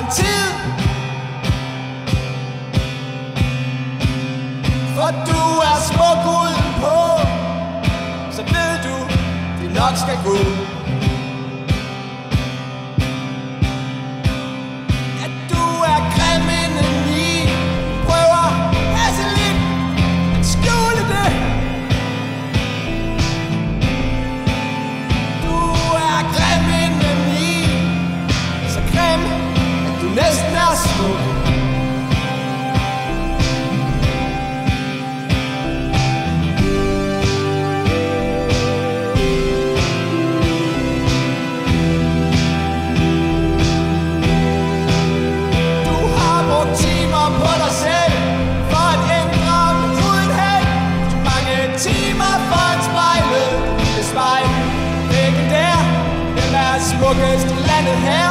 en tid. For du er smuk udenpå, så ved du, det nok skal gå. At du er grim indeni, prøver altså lidt at skjule det. Du er grim indeni, så grim, at du næsten er smuk. Smukkest i landet her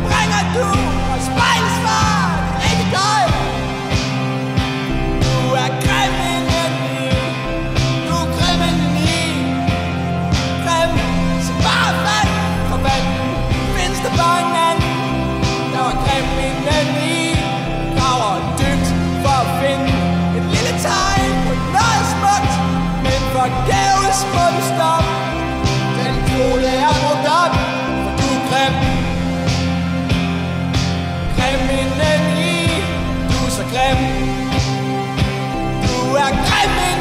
bringer du og spejlsvar ikke dig. Du er grim indeni, du er grim indeni, grim som bare vand. For vandet findes der bare en anden, der var grim indeni. Graver dybt for at finde et lille tegn på noget smukt, men forgæves må du stoppe. Den kjole er brugt op. Grim indeni, du er så grim. Du er grim indeni.